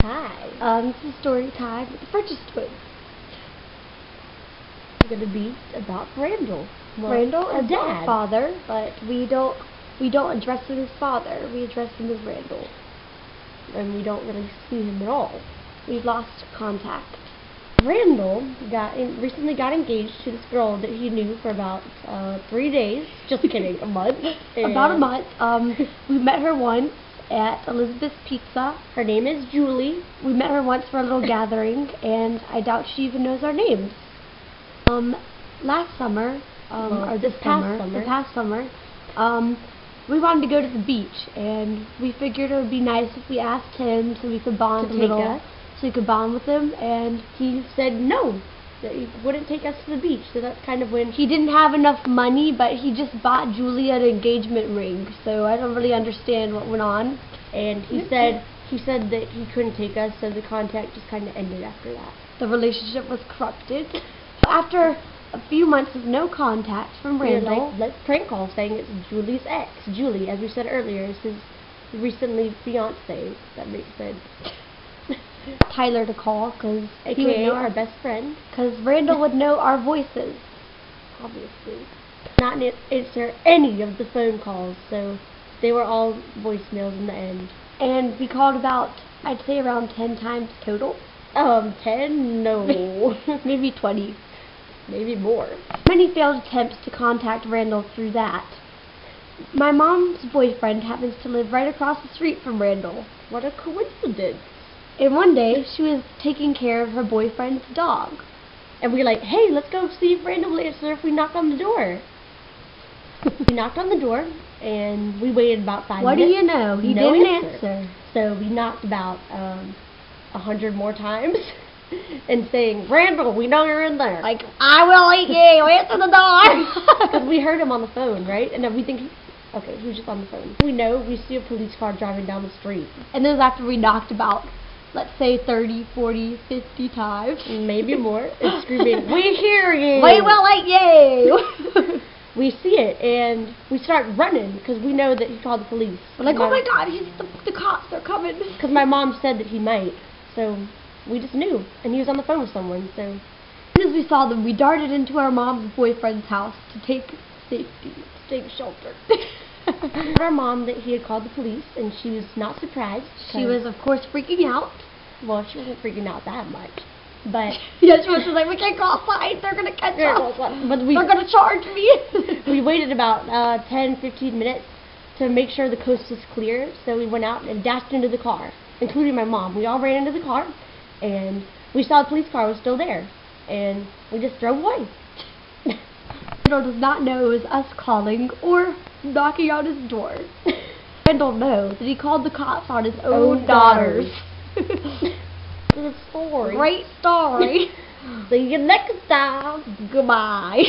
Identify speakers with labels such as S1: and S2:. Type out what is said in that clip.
S1: Hi. This is story time with the French's twins. It's gonna be about Randall. Well,
S2: Randall
S1: our
S2: is
S1: dad.
S2: our father, but we don't address him as father. We address him as Randall,
S1: And we don't really see him at all.
S2: We've lost contact.
S1: Randall recently got engaged to this girl that he knew for about 3 days. Just kidding, a month.
S2: About a month. We met her once at Elizabeth's Pizza.
S1: Her name is Julie.
S2: We met her once for a little gathering, and I doubt she even knows our names. Last summer, this past summer, we wanted to go to the beach, and we figured it would be nice if we asked him so we could bond a little, so we could bond with him, and
S1: he said no, that he wouldn't take us to the beach. So that's kind of when
S2: he didn't have enough money, but he just bought Julie an engagement ring, so I don't really understand what went on.
S1: And he said that he couldn't take us, so the contact just kind of ended after that.
S2: The relationship was corrupted. After a few months of no contact from Randall,
S1: we were like, let's prank call, saying it's Julie's ex. Julie, as we said earlier, is his recently fiance. That makes sense.
S2: Tyler to call, because
S1: he would know our best friend.
S2: Because Randall would know our voices,
S1: obviously. Not answer any of the phone calls, so they were all voicemails in the end.
S2: And we called about, I'd say around 10 times total.
S1: 10? No.
S2: Maybe 20.
S1: Maybe more.
S2: Many failed attempts to contact Randall through that. My mom's boyfriend happens to live right across the street from Randall.
S1: What a coincidence.
S2: And one day, she was taking care of her boyfriend's dog.
S1: And we were like, hey, let's go see if Randall will answer if we knock on the door. We knocked on the door, and we waited about 5 minutes.
S2: What do you know? He didn't answer.
S1: So we knocked about 100 more times. And saying, Randall, we know you're in there.
S2: Like, I will eat you, answer the door.
S1: Because we heard him on the phone, right? And then we think, okay, he was just on the phone. We see a police car driving down the street.
S2: And this is after we knocked about, let's say, 30, 40, 50 times.
S1: Maybe more. And screaming, we hear you.
S2: We will eat you.
S1: We see it, and we start running, because we know that he called the police.
S2: We're like, oh my God, the cops are coming.
S1: Because my mom said that he might, so we just knew, and he was on the phone with someone, so.
S2: As soon as we saw them, we darted into our mom's boyfriend's house to take safety, to take shelter.
S1: Our mom that he had called the police, and she was not surprised.
S2: She was, of course, freaking out.
S1: Well, she wasn't freaking out that much, but
S2: yeah, she was just like, we can't call signs, they're gonna catch us.
S1: But
S2: they're gonna charge me.
S1: We waited about 10-15 minutes to make sure the coast was clear, so we went out and dashed into the car, including my mom. We all ran into the car. And we saw the police car was still there, and we just drove away.
S2: Randall does not know it was us calling or knocking on his door. Randall knows that he called the cops on his own daughters.
S1: Good story.
S2: Great story.
S1: See you next time.
S2: Goodbye.